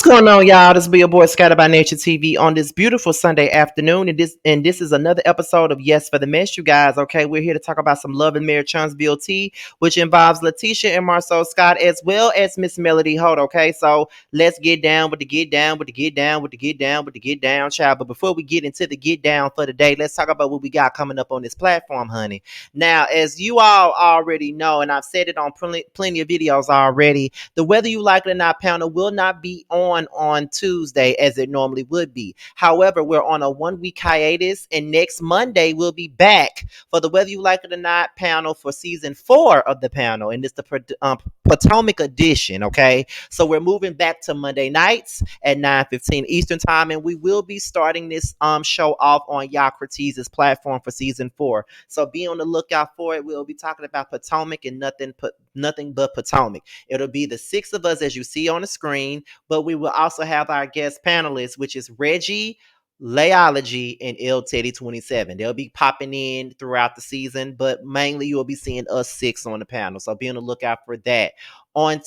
going on, y'all? This be your boy Scattered by Nature TV on this beautiful Sunday afternoon, and this is another episode of Yes for the Mess, you guys. Okay, we're here to talk about some Love and Marriage Chunksville tea, which involves Latisha and Marsau Scott as well as Miss Melody Holt. Okay, so let's get down with the get down with the get down with the get down with the get down, child. But before we get into the get down for the day, let's talk about what we got coming up on this platform, honey. Now, as you all already know, and I've said it on plenty of videos already, the Whether You Like It or Not panel will not be on Tuesday as it normally would be. However, we're on a 1 week hiatus, and next Monday we'll be back for the Whether You Like It or Not panel for season 4 of the panel, and it's the Potomac edition. Okay, so we're moving back to Monday nights at 9:15 Eastern time, and we will be starting this show off on Yakrati's platform for season 4. So be on the lookout for it. We'll be talking about Potomac and nothing but Potomac. It'll be the 6 of us as you see on the screen, but we will also have our guest panelists, which is Reggie, Layology, and L Teddy 27. They'll be popping in throughout the season, but mainly you'll be seeing us 6 on the panel. So be on the lookout for that. On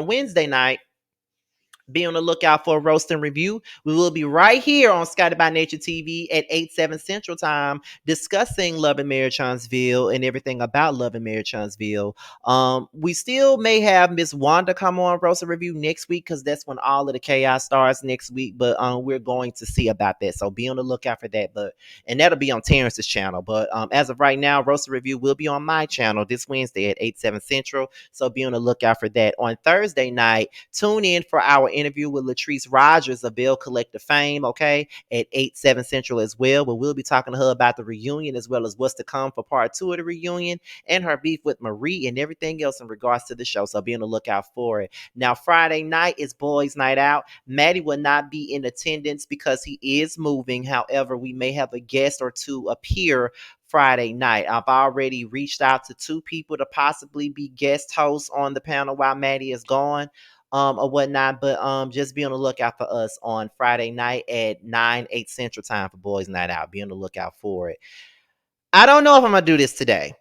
Wednesday night, be on the lookout for a roast and review. We will be right here on Scotty by Nature TV at 8/7 Central Time discussing Love and Marriage Huntsville and everything about Love and Marriage Huntsville. We still may have Miss Wanda come on roast and review next week because that's when all of the chaos starts next week. But we're going to see about that. So be on the lookout for that. And that'll be on Terrence's channel. But as of right now, roast and review will be on my channel this Wednesday at 8/7 Central. So be on the lookout for that. On Thursday night, tune in for our interview with Latrice Rogers of Bell Collective fame, okay, at 8/7 Central as well, where we'll be talking to her about the reunion as well as what's to come for part 2 of the reunion and her beef with Marie and everything else in regards to the show. So be on the lookout for it. Now, Friday night is Boys Night Out. Maddie will not be in attendance because he is moving. However, we may have a guest or two appear Friday night. I've already reached out to 2 people to possibly be guest hosts on the panel while Maddie is gone. Or whatnot, but just be on the lookout for us on Friday night at 8 Central Time for Boys Night Out. Be on the lookout for it. I don't know if I'm gonna do this today.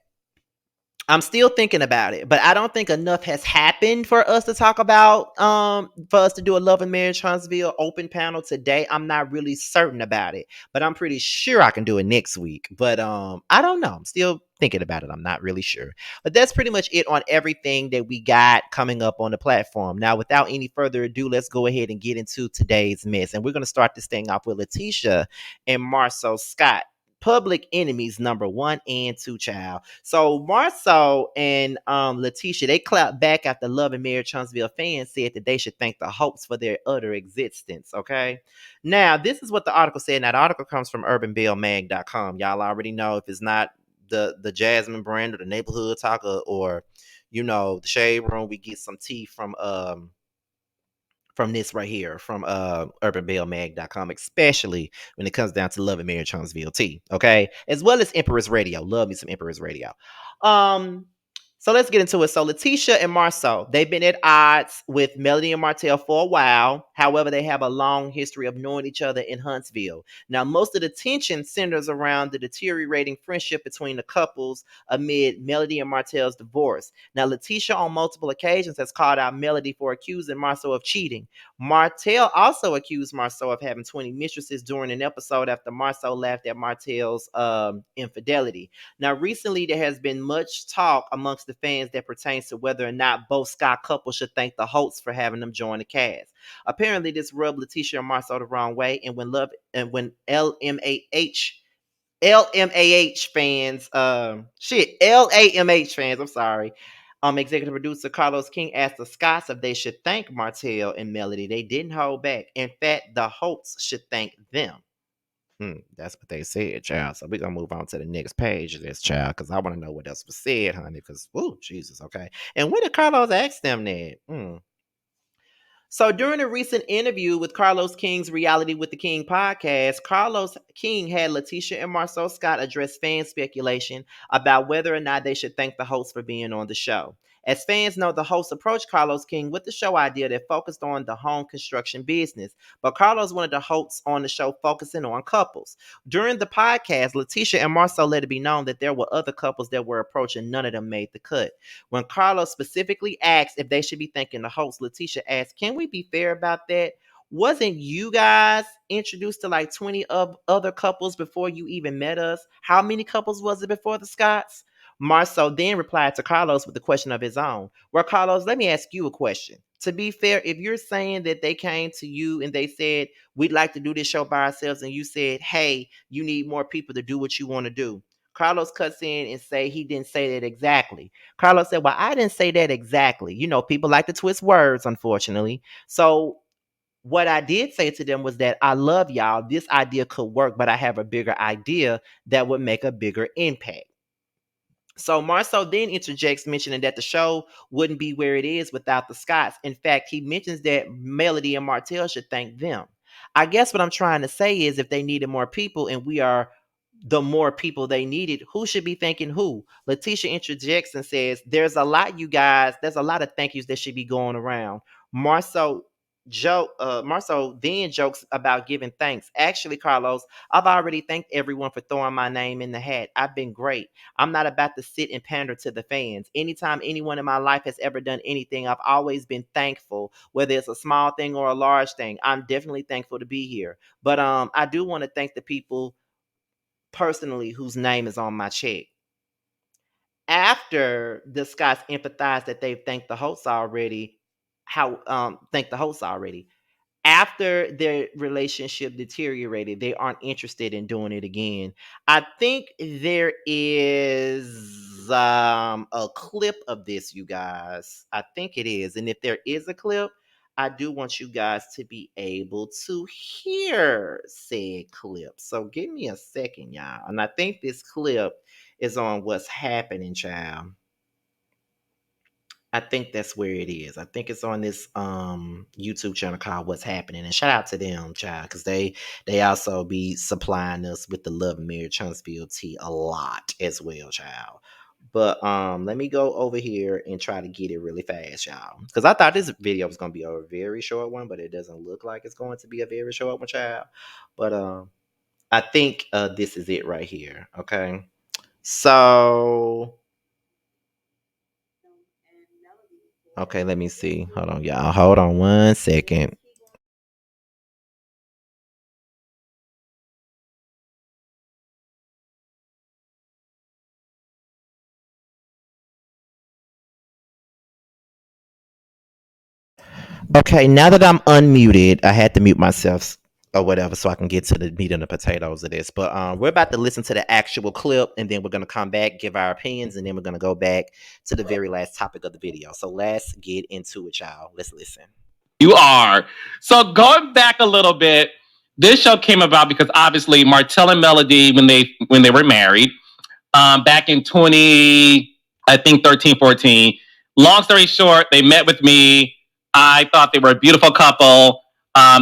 I'm still thinking about it, but I don't think enough has happened for us to talk about, for us to do a Love and Marriage Huntsville open panel today. I'm not really certain about it, but I'm pretty sure I can do it next week. But I don't know. I'm still thinking about it. I'm not really sure. But that's pretty much it on everything that we got coming up on the platform. Now, without any further ado, let's go ahead and get into today's mess. And we're going to start this thing off with Latisha and Marsau Scott. Public enemies number 1 and 2, child. So Marsau and Latisha, they clapped back after Love and Marriage Huntsville fans said that they should thank the Holts for their utter existence. Okay. Now, this is what the article said. Now, the article comes from urbanbellmag.com. Y'all already know if it's not the Jasmine brand or the neighborhood talker or the shade room, we get some tea from this right here from urbanbellmag.com, especially when it comes down to Love and Marriage Huntsville tea, okay, as well as Empress Radio. Love me some Empress Radio. um so let's get into it. So Latisha and Marsau, they've been at odds with Melody and Marcel for a while. However, they have a long history of knowing each other in Huntsville. Now, most of the tension centers around the deteriorating friendship between the couples amid Melody and Marcel's divorce. Now, Latisha on multiple occasions has called out Melody for accusing Marsau of cheating. Marcel also accused Marsau of having 20 mistresses during an episode after Marsau laughed at Marcel's infidelity. Now, recently, there has been much talk amongst the fans that pertains to whether or not both Scott couples should thank the Holts for having them join the cast. Apparently, this rubbed Latisha and Marsau the wrong way, and when LMAH fans, LAMH fans, I'm sorry. Executive producer Carlos King asked the Scotts if they should thank Marcel and Melody. They didn't hold back. In fact, the Holts should thank them. That's what they said, child. So we're gonna move on to the next page of this, child, because I want to know what else was said, honey. Because, oh, Jesus, okay. And when did Carlos ask them that? So during a recent interview with Carlos King's Reality with the King podcast, Carlos King had Latisha and Marsau Scott address fan speculation about whether or not they should thank the host for being on the show. As fans know, the host approached Carlos King with the show idea that focused on the home construction business, but Carlos wanted the hosts on the show focusing on couples. During the podcast, Latisha and Marcel let it be known that there were other couples that were approached and none of them made the cut. When Carlos specifically asked if they should be thanking the host, Latisha asked, "Can we be fair about that? Wasn't you guys introduced to like 20 of other couples before you even met us? How many couples was it before the Scotts?" Marceau then replied to Carlos with a question of his own. Well, Carlos, let me ask you a question. To be fair, if you're saying that they came to you and they said, "We'd like to do this show by ourselves," and you said, "Hey, you need more people to do what you want to do." Carlos cuts in and say he didn't say that exactly. Carlos said, "Well, I didn't say that exactly." You know, people like to twist words, unfortunately. So what I did say to them was that I love y'all. This idea could work, but I have a bigger idea that would make a bigger impact. So Marceau then interjects, mentioning that the show wouldn't be where it is without the Scotts. In fact, he mentions that Melody and Martell should thank them. I guess what I'm trying to say is if they needed more people and we are the more people they needed, who should be thanking who? Leticia interjects and says, "There's a lot, you guys. There's a lot of thank yous that should be going around." Marceau Marceau then jokes about giving thanks. "Actually, Carlos, I've already thanked everyone for throwing my name in the hat. I've been great. I'm not about to sit and pander to the fans. Anytime anyone in my life has ever done anything, I've always been thankful, whether it's a small thing or a large thing. I'm definitely thankful to be here. But I do want to thank the people personally whose name is on my check." After the Scots empathize that they've thanked the hosts already, how thank the hosts already. After their relationship deteriorated, they aren't interested in doing it again. I think there is a clip of this, you guys. I think it is. And if there is a clip, I do want you guys to be able to hear said clip. So give me a second, y'all. And I think this clip is on what's happening, child. I think that's where it is. I think it's on this YouTube channel called What's Happening. And shout out to them, child, because they also be supplying us with the Love and Marriage Huntsville tea a lot as well, child. But let me go over here and try to get it really fast, y'all. Because I thought this video was gonna be a very short one, but it doesn't look like it's going to be a very short one, child. But I think this is it right here. Okay. So okay, let me see. Hold on, y'all. Hold on one second. Okay, now that I'm unmuted, I had to mute myself or whatever so I can get to the meat and the potatoes of this. But we're about to listen to the actual clip and then we're going to come back, give our opinions, and then we're going to go back to the very last topic of the video. So let's get into it, y'all. Let's listen. You are. So going back a little bit, this show came about because obviously Marcel and Melody, when they were married, back in 20, I think 13, 14. Long story short, they met with me. I thought they were a beautiful couple.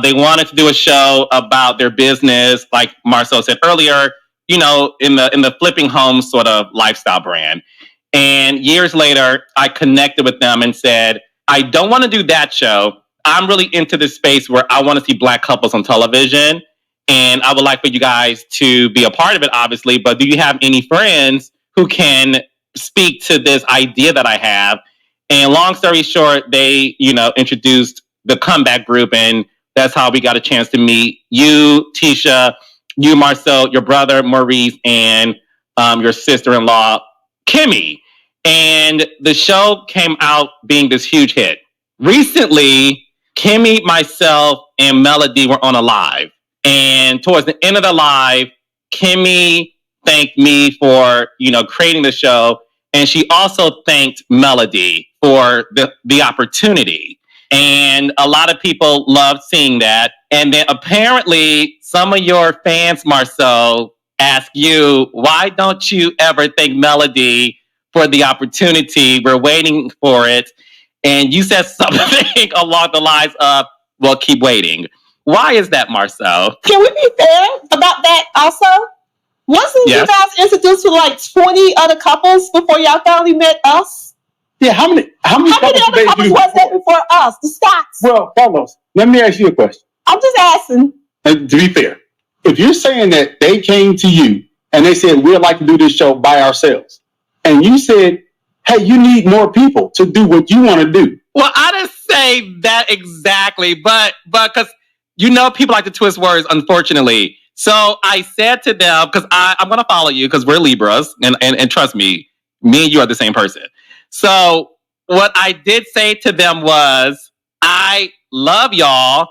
They wanted to do a show about their business, like Marcel said earlier, in the flipping home sort of lifestyle brand. And years later, I connected with them and said, I don't want to do that show. I'm really into this space where I want to see Black couples on television. And I would like for you guys to be a part of it, obviously. But do you have any friends who can speak to this idea that I have? And long story short, they, introduced the comeback group. And that's how we got a chance to meet you, Tisha, you, Marcel, your brother, Maurice, and your sister-in-law, Kimmy. And the show came out being this huge hit. Recently, Kimmy, myself, and Melody were on a live. And towards the end of the live, Kimmy thanked me for, creating the show. And she also thanked Melody for the opportunity. And a lot of people loved seeing that. And then apparently some of your fans, Marcel, ask you, why don't you ever thank Melody for the opportunity? We're waiting for it. And you said something along the lines of, well, keep waiting. Why is that, Marcel? Can we be fair about that also? Wasn't you guys introduced to like 20 other couples before y'all finally met us? Yeah, how many How many covers other did they covers do? was there before us? The Scots. Well, Carlos, let me ask you a question. I'm just asking. And to be fair, if you're saying that they came to you and they said, we'd like to do this show by ourselves, and you said, hey, you need more people to do what you want to do. Well, I didn't say that exactly, but because people like to twist words, unfortunately. So I said to them, because I'm going to follow you because we're Libras, and trust me and you are the same person. So what I did say to them was, I love y'all.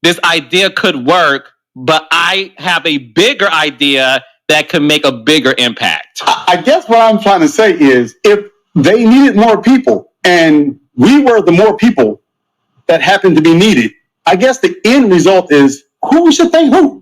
This idea could work, but I have a bigger idea that could make a bigger impact. I guess what I'm trying to say is if they needed more people and we were the more people that happened to be needed, I guess the end result is who should thank who?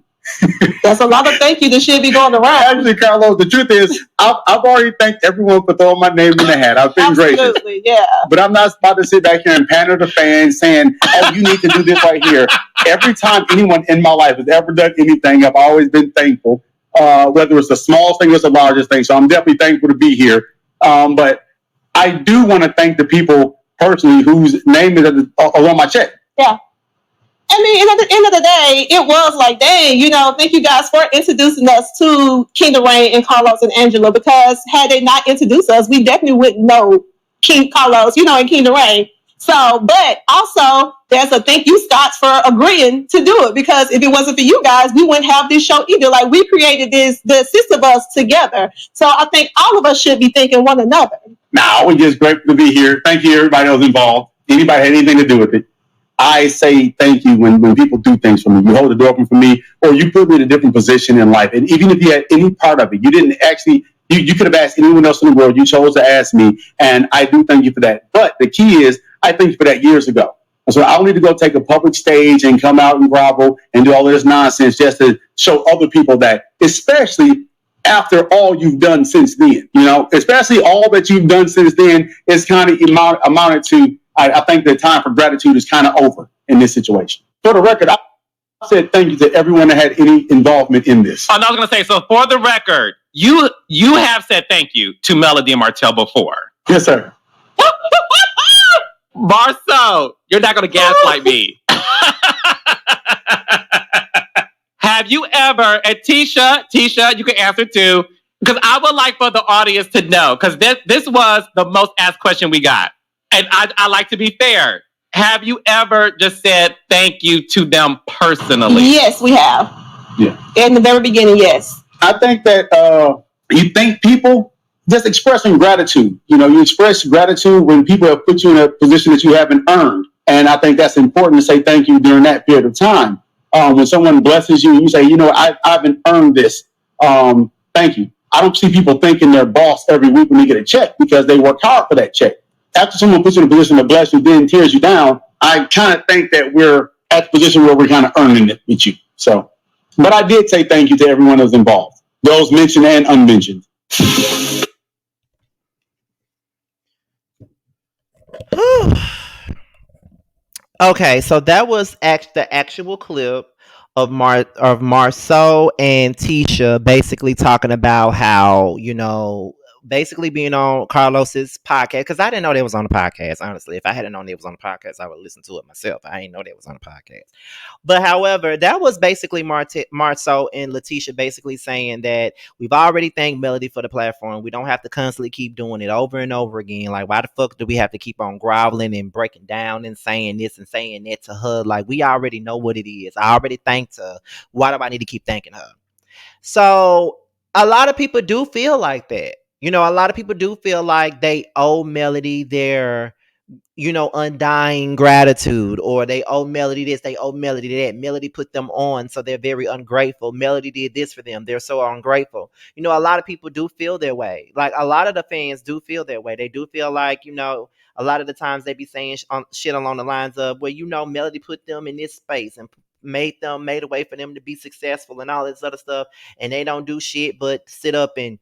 That's a lot of thank you that should be going around. Actually, Carlos, the truth is, I've already thanked everyone for throwing my name in the hat. I've been gracious. Absolutely, yeah. But I'm not about to sit back here and pander to fans saying, oh, you need to do this right here. Every time anyone in my life has ever done anything, I've always been thankful, whether it's the smallest thing or the largest thing. So I'm definitely thankful to be here. But I do want to thank the people personally whose name is on my check. Yeah. I mean, at the end of the day, it was like, dang, thank you guys for introducing us to King Rain and Carlos and Angela, because had they not introduced us, we definitely wouldn't know King Carlos, and King Rain. So, but also, there's a thank you, Scots, for agreeing to do it, because if it wasn't for you guys, we wouldn't have this show either. Like, we created the 6 of us together. So I think all of us should be thanking one another. Now, we're just grateful to be here. Thank you, everybody that was involved. Anybody had anything to do with it. I say thank you when people do things for me. You hold the door open for me, or you put me in a different position in life. And even if you had any part of it, you didn't actually, you could have asked anyone else in the world. You chose to ask me, and I do thank you for that. But the key is, I thank you for that years ago. So I don't need to go take a public stage and come out and grovel and do all of this nonsense just to show other people that, especially after all you've done since then. Especially all that you've done since then is kind of amounted to, I think the time for gratitude is kind of over in this situation. For the record, I said thank you to everyone that had any involvement in this. And I was going to say, so for the record, you have said thank you to Melody and Marcel before. Yes, sir. Marsau, you're not going to gaslight me. Have you ever, and Tisha, you can answer too, because I would like for the audience to know, because this was the most asked question we got. And I like to be fair. Have you ever just said thank you to them personally? Yes, we have. Yeah. In the very beginning, yes. I think that you thank people just expressing gratitude. You express gratitude when people have put you in a position that you haven't earned. And I think that's important to say thank you during that period of time. When someone blesses you, you say, I haven't earned this. Thank you. I don't see people thanking their boss every week when they get a check because they work hard for that check. After someone puts you in a position to bless you, then tears you down, I kind of think that we're at the position where we're kind of earning it with you. So, but I did say thank you to everyone that was involved, those mentioned and unmentioned. Okay, so that was the actual clip of Marceau and Tisha basically talking about how, basically being on Carlos's podcast, because I didn't know they was on the podcast, honestly. If I hadn't known they was on the podcast, I would listen to it myself. I didn't know they was on the podcast. But however, that was basically Marceau and Latisha basically saying that we've already thanked Melody for the platform. We don't have to constantly keep doing it over and over again. Like, why the fuck do we have to keep on groveling and breaking down and saying this and saying that to her? Like, we already know what it is. I already thanked her. Why do I need to keep thanking her? So a lot of people do feel like that. A lot of people do feel like they owe Melody their, undying gratitude, or they owe Melody this, they owe Melody that. Melody put them on, so they're very ungrateful. Melody did this for them, they're so ungrateful. A lot of people do feel their way. Like, a lot of the fans do feel their way. They do feel like, a lot of the times they be saying shit along the lines of, well, Melody put them in this space and made a way for them to be successful and all this other stuff, and they don't do shit but sit up and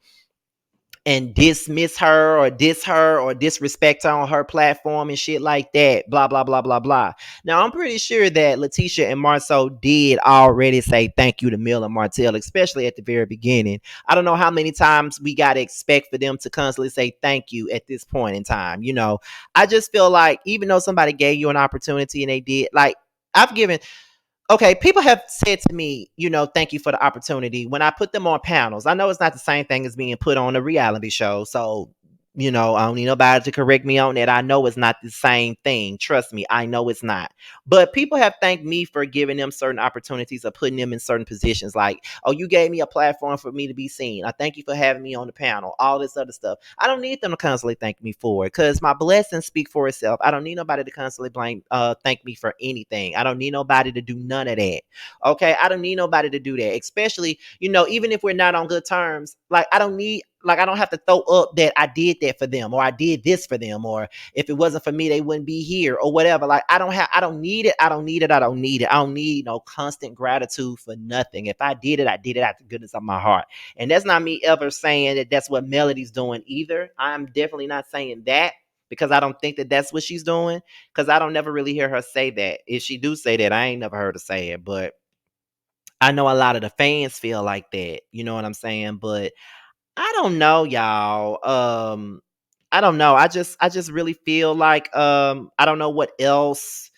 and dismiss her or diss her or disrespect her on her platform and shit like that. Blah blah blah blah blah. Now I'm pretty sure that Leticia and Marcel did already say thank you to Mill and Martell, especially at the very beginning. I don't know how many times we gotta expect for them to constantly say thank you at this point in time. I just feel like even though somebody gave you an opportunity and they did, like I've given okay, people have said to me, thank you for the opportunity when I put them on panels. I know it's not the same thing as being put on a reality show. So, I don't need nobody to correct me on that. I know it's not the same thing. Trust me, I know it's not. But people have thanked me for giving them certain opportunities or putting them in certain positions. Like, oh, you gave me a platform for me to be seen. I thank you for having me on the panel. All this other stuff. I don't need them to constantly thank me for it because my blessings speak for itself. I don't need nobody to constantly thank me for anything. I don't need nobody to do none of that. Okay, I don't need nobody to do that. Especially, even if we're not on good terms, like I don't have to throw up that I did that for them or I did this for them or if it wasn't for me they wouldn't be here or whatever. Like I don't need it. I don't need it. I don't need it. I don't need no constant gratitude for nothing. If I did it out the goodness of my heart. And that's not me ever saying that that's what Melody's doing either. I'm definitely not saying that because I don't think that that's what she's doing because I don't never really hear her say that. If she do say that, I ain't never heard her say it, but I know a lot of the fans feel like that. You know what I'm saying? But I don't know, y'all. I don't know. I just really feel like I don't know what else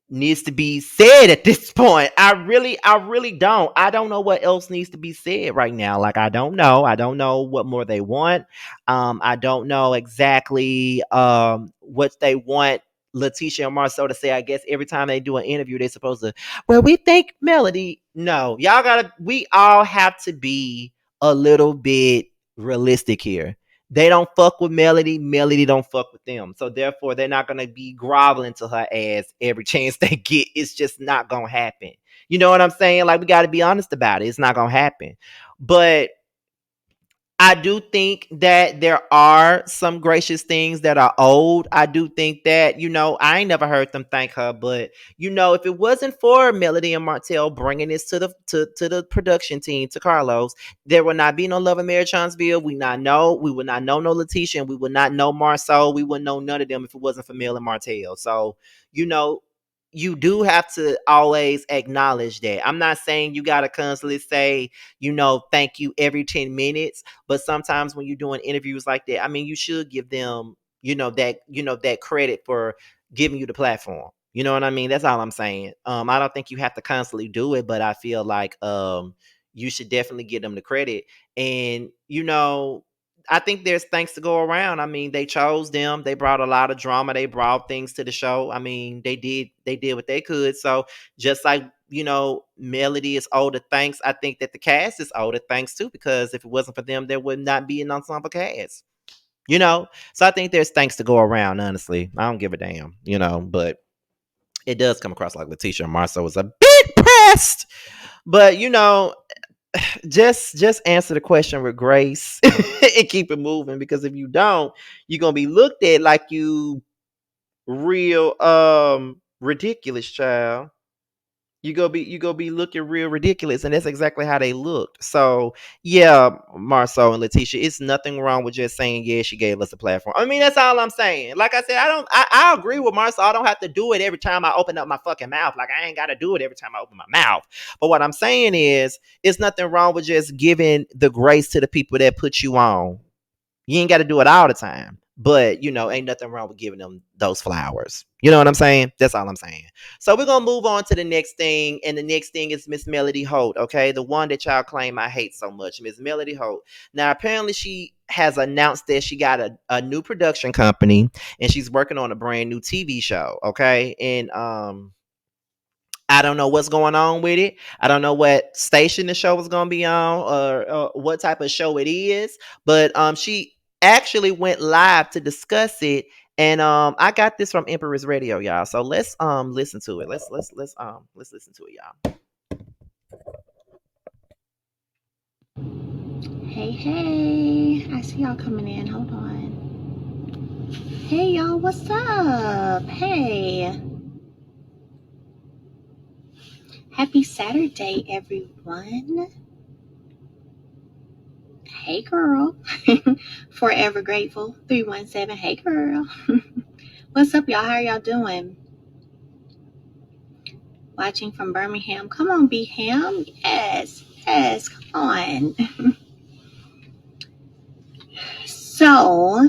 needs to be said at this point. I really don't. I don't know what else needs to be said right now. Like I don't know. I don't know what more they want. I don't know exactly what they want Latisha and Marcel to say. I guess every time they do an interview, they're supposed to, well, we think Melody. No, we all have to be a little bit realistic here. They don't fuck with Melody. Melody don't fuck with them. So therefore, they're not gonna be groveling to her ass every chance they get. It's just not gonna happen. You know what I'm saying? Like we got to be honest about it. It's not gonna happen. But I do think that there are some gracious things that are old. I do think that, I ain't never heard them thank her, but if it wasn't for Melody and Martell bringing this to the production team, to Carlos, there would not be no Love and Marriage Huntsville. We would not know no Latisha, and we would not know Marsau. We wouldn't know none of them if it wasn't for Mel and Martell. So, you know, you do have to always acknowledge that. I'm not saying you gotta constantly say, thank you every 10 minutes. But sometimes when you're doing interviews like that, I mean, you should give them, that credit for giving you the platform. You know what I mean? That's all I'm saying. I don't think you have to constantly do it, but I feel like you should definitely give them the credit. And I think there's thanks to go around. I mean, they chose them. They brought a lot of drama. They brought things to the show. I mean, they did what they could. So just like Melody is owed a thanks. I think that the cast is owed a thanks too, because if it wasn't for them, there would not be an ensemble cast. So I think there's thanks to go around. Honestly, I don't give a damn. But it does come across like Latisha and Marcel was a bit pressed. But just answer the question with grace and keep it moving, because if you don't, you're gonna be looked at like you real ridiculous, child. You go be looking real ridiculous, and that's exactly how they looked. So yeah, Marceau and Latisha, it's nothing wrong with just saying, yeah, she gave us a platform. I mean, that's all I'm saying. Like I said, I agree with Marceau. I don't have to do it every time I open up my fucking mouth. Like I ain't gotta do it every time I open my mouth. But what I'm saying is, it's nothing wrong with just giving the grace to the people that put you on. You ain't got to do it all the time, but ain't nothing wrong with giving them those flowers. You know what I'm saying? That's all I'm saying. So we're gonna move on to the next thing, and the next thing is Miss Melody Holt. Okay, the one that y'all claim I hate so much, Miss Melody Holt. Now apparently she has announced that she got a new production company, and she's working on a brand new TV show. Okay, and I don't know what's going on with it. I don't know what station the show is going to be on, or what type of show it is. But she actually went live to discuss it, and I got this from Empress Radio, y'all. So let's listen to it. Let's listen to it, y'all. Hey, I see y'all coming in. Hold on. Hey, y'all, what's up? Hey. Happy Saturday, everyone. Hey, girl. Forever Grateful 317. Hey, girl. What's up, y'all? How are y'all doing? Watching from Birmingham. Come on, be Ham. Yes, yes, come on. So,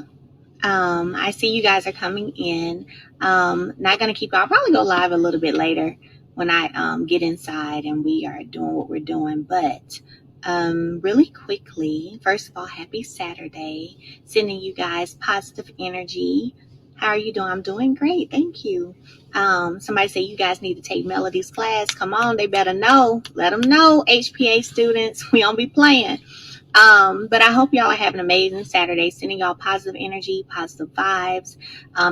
I see you guys are coming in. Not gonna keep. I'll probably go live a little bit later when I get inside and we are doing what we're doing. But really quickly, first of all, happy Saturday. Sending you guys positive energy. How are you doing? I'm doing great, thank you. Somebody say you guys need to take Melody's class. Come on, they better know. Let them know, HPA students. We don't be playing. But I hope y'all are having an amazing Saturday, sending y'all positive energy, positive vibes.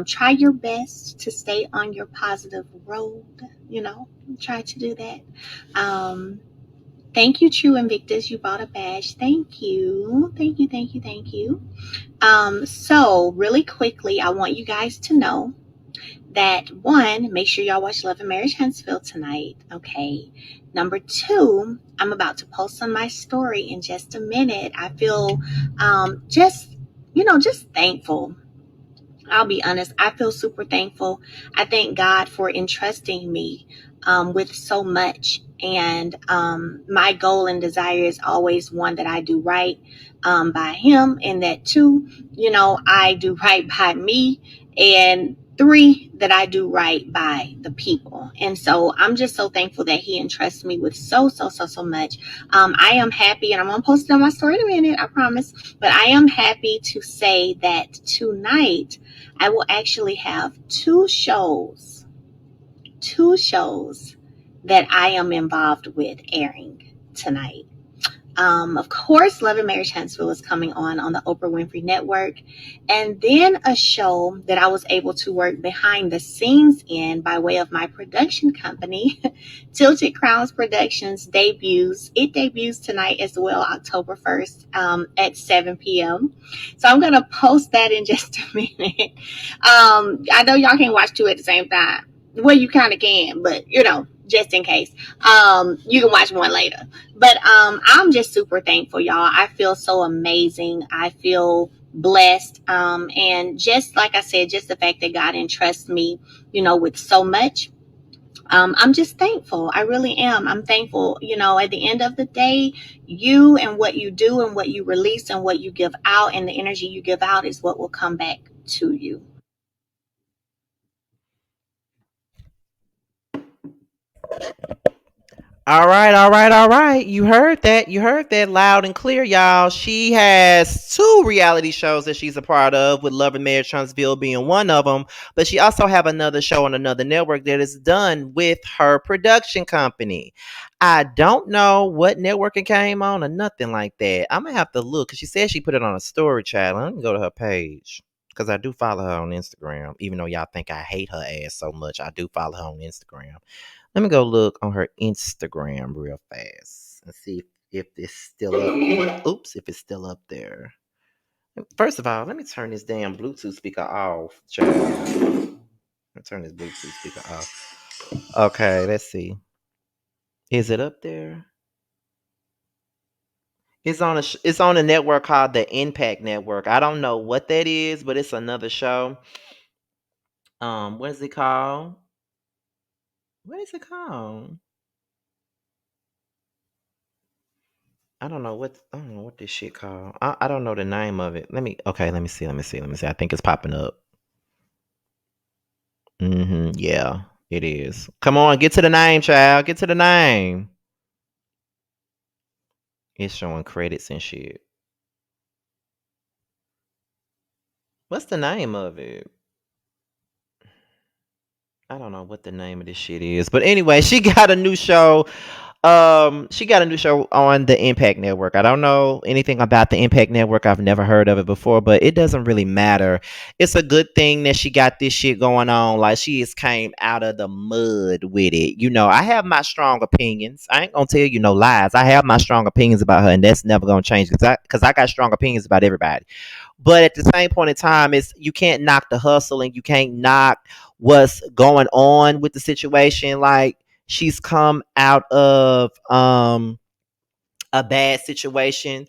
Try your best to stay on your positive road, you know, try to do that. Thank you, True Invictus. You bought a badge. Thank you. Thank you, thank you, thank you. So really quickly, I want you guys to know that one, make sure y'all watch Love and Marriage Huntsville tonight. Okay. Number two, I'm about to post on my story in just a minute. I feel just thankful. I'll be honest, I feel super thankful. I thank God for entrusting me with so much. And my goal and desire is always one, that I do right by Him, and that two, I do right by me, and three, that I do right by the people. And so I'm just so thankful that He entrusts me with so much. I am happy, and I'm going to post it on my story in a minute, I promise. But I am happy to say that tonight, I will actually have two shows that I am involved with airing tonight. Of course, Love and Marriage Huntsville is coming on the Oprah Winfrey Network. And then a show that I was able to work behind the scenes in by way of my production company, Tilted Crowns Productions, debuts. It debuts tonight as well, October 1st at 7 p.m. So I'm going to post that in just a minute. I know y'all can't watch two at the same time. Well, you kind of can, but just in case, you can watch one later. But I'm just super thankful, y'all. I feel so amazing. I feel blessed. And just like I said, just the fact that God entrusts me, with so much. I'm just thankful. I really am. I'm thankful. At the end of the day, you and what you do and what you release and what you give out and the energy you give out is what will come back to you. All right, all right, all right. You heard that. You heard that loud and clear, y'all. She has two reality shows that she's a part of, with Love and Marriage Huntsville being one of them. But she also have another show on another network that is done with her production company. I don't know what network it came on or nothing like that. I'm gonna have to look, because she said she put it on a story channel. Let me go to her page, because I do follow her on Instagram. Even though y'all think I hate her ass so much, I do follow her on Instagram. Let me go look on her Instagram real fast and see if it's still up. Oops, if it's still up there. First of all, let me turn this damn Bluetooth speaker off, child. Let me turn this Bluetooth speaker off. Okay, let's see. Is it up there? It's on a network called the Impact Network. I don't know what that is, but it's another show. What is it called? What is it called? I don't know what this shit called. I don't know the name of it. Let me see. I think it's popping up. Yeah, it is. Come on, get to the name, child. Get to the name. It's showing credits and shit. What's the name of it? I don't know what the name of this shit is. But anyway, she got a new show. She got a new show on the Impact Network. I don't know anything about the Impact Network. I've never heard of it before, but it doesn't really matter. It's a good thing that she got this shit going on. Like, she has came out of the mud with it. I have my strong opinions. I ain't gonna tell you no lies. I have my strong opinions about her, and that's never gonna change, because I got strong opinions about everybody. But at the same point in time, it's you can't knock the hustle, and you can't knock what's going on with the situation. Like, she's come out of a bad situation.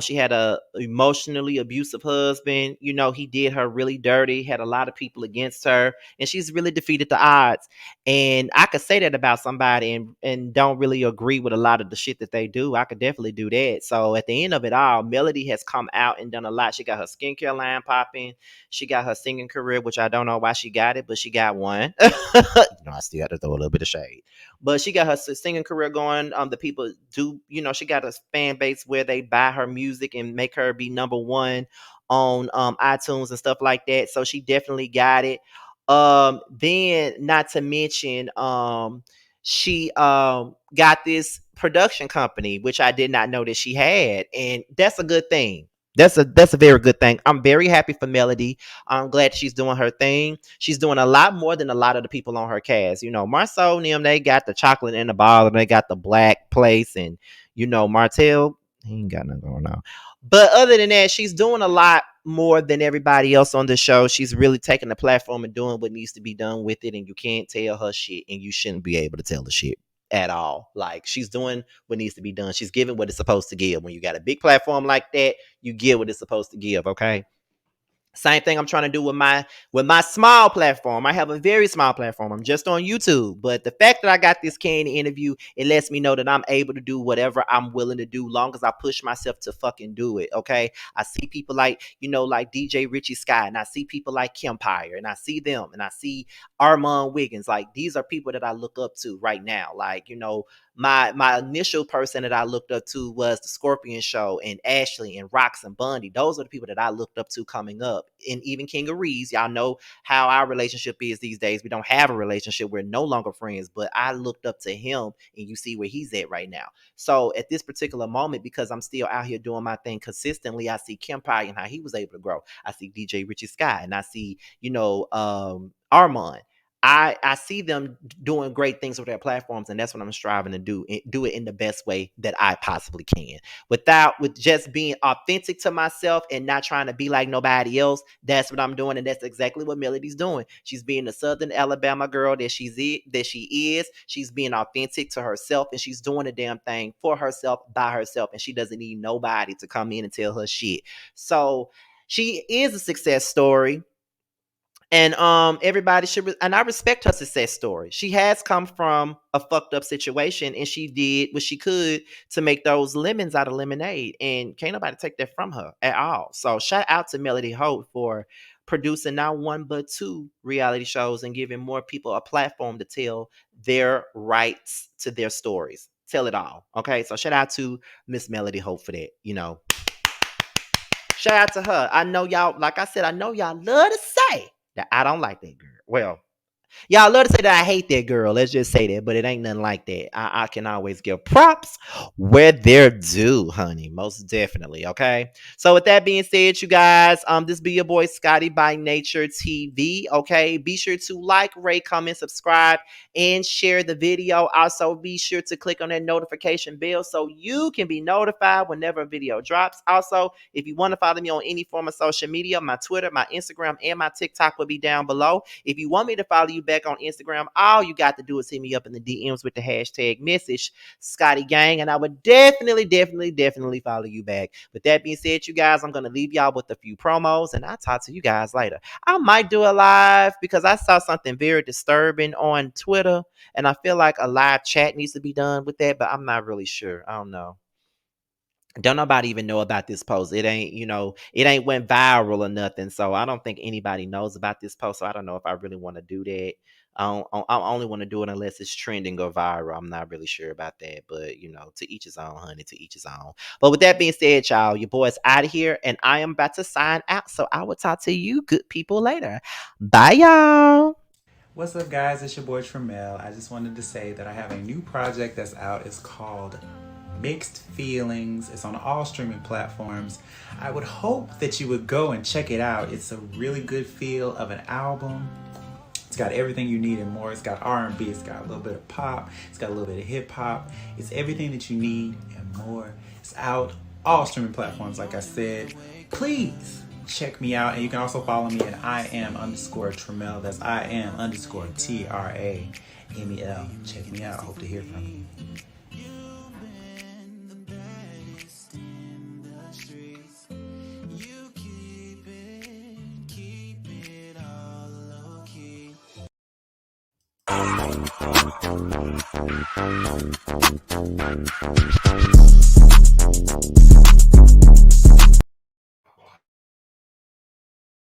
She had a emotionally abusive husband. You know, he did her really dirty, had a lot of people against her, and she's really defeated the odds. And I could say that about somebody and don't really agree with a lot of the shit that they do. I could definitely do that. So at the end of it all, Melody has come out and done a lot. She got her skincare line popping. She got her singing career, which I don't know why she got it, but she got one. I still got to throw a little bit of shade. But she got her singing career going. The people do, she got a fan base where they buy her music and make her be number one on iTunes and stuff like that. So she definitely got it. Then not to mention, she got this production company, which I did not know that she had, and that's a good thing. That's a very good thing. I'm very happy for Melody. I'm glad she's doing her thing. She's doing a lot more than a lot of the people on her cast. Marsau and them, they got the chocolate in the bottle, they got the black place, and Marcel, he ain't got nothing going on. But other than that, she's doing a lot more than everybody else on the show. She's really taking the platform and doing what needs to be done with it, and you can't tell her shit, and you shouldn't be able to tell the shit at all. Like, she's doing what needs to be done. She's giving what it's supposed to give. When you got a big platform like that, you give what it's supposed to give, okay? Same thing I'm trying to do with my small platform. I have a very small platform. I'm just on YouTube. But the fact that I got this Candy interview, it lets me know that I'm able to do whatever I'm willing to do, long as I push myself to fucking do it. Okay. I see people like, like DJ Richie Sky, and I see people like Kempire, and I see them, and I see Armand Wiggins. Like, these are people that I look up to right now. Like, my initial person that I looked up to was the Scorpion Show and Ashley and Rox and Bundy. Those are the people that I looked up to coming up. And even King of Reeds, y'all know how our relationship is these days. We don't have a relationship. We're no longer friends, but I looked up to him, and you see where he's at right now. So at this particular moment, because I'm still out here doing my thing consistently, I see Kempire and how he was able to grow. I see DJ Richie Sky, and I see, Armand. I see them doing great things with their platforms, and that's what I'm striving to do it in the best way that I possibly can, with just being authentic to myself and not trying to be like nobody else. That's what I'm doing, and that's exactly what Melody's doing. She's being the Southern Alabama girl that she is. She's being authentic to herself, and she's doing the damn thing for herself, by herself, and she doesn't need nobody to come in and tell her shit. So she is a success story. And everybody should, and I respect her success story. She has come from a fucked up situation, and she did what she could to make those lemons out of lemonade, and can't nobody take that from her at all. So shout out to Melody Holt for producing not one but two reality shows and giving more people a platform to tell their rights to their stories. Tell it all. Okay, so shout out to Miss Melody Holt for that. Shout out to her. I know y'all, like I said, I know y'all love to say that I don't like that girl. Well, y'all love to say that I hate that girl. Let's just say that, but it ain't nothing like that. I can always give props where they're due, honey. Most definitely. Okay. So with that being said, you guys, this be your boy Scotty by Nature TV. Okay. Be sure to like, rate, comment, subscribe, and share the video. Also, be sure to click on that notification bell so you can be notified whenever a video drops. Also, if you want to follow me on any form of social media, my Twitter, my Instagram, and my TikTok will be down below. If you want me to follow you back on Instagram, all you got to do is hit me up in the DMs with the hashtag message Scotty Gang, and I would definitely follow you back. With that being said, you guys, I'm gonna leave y'all with a few promos, and I'll talk to you guys later. I might do a live because I saw something very disturbing on Twitter, and I feel like a live chat needs to be done with that, but I'm not really sure. I don't know. Don't nobody even know about this post. It ain't, it ain't went viral or nothing. So I don't think anybody knows about this post. So I don't know if I really want to do that. I only want to do it unless it's trending or viral. I'm not really sure about that. But, to each his own, honey, to each his own. But with that being said, y'all, your boy's out of here, and I am about to sign out. So I will talk to you good people later. Bye, y'all. What's up, guys? It's your boy Tremel. I just wanted to say that I have a new project that's out. It's called Mixed Feelings. It's on all streaming platforms. I would hope that you would go and check it out. It's a really good feel of an album. It's got everything you need and more. It's got R&B, it's got a little bit of pop, it's got a little bit of hip hop. It's everything that you need and more. It's out all streaming platforms, like I said. Please check me out, and you can also follow me at IAM_Tremel. That's IAM_TRAMEL. Check me out. I hope to hear from you.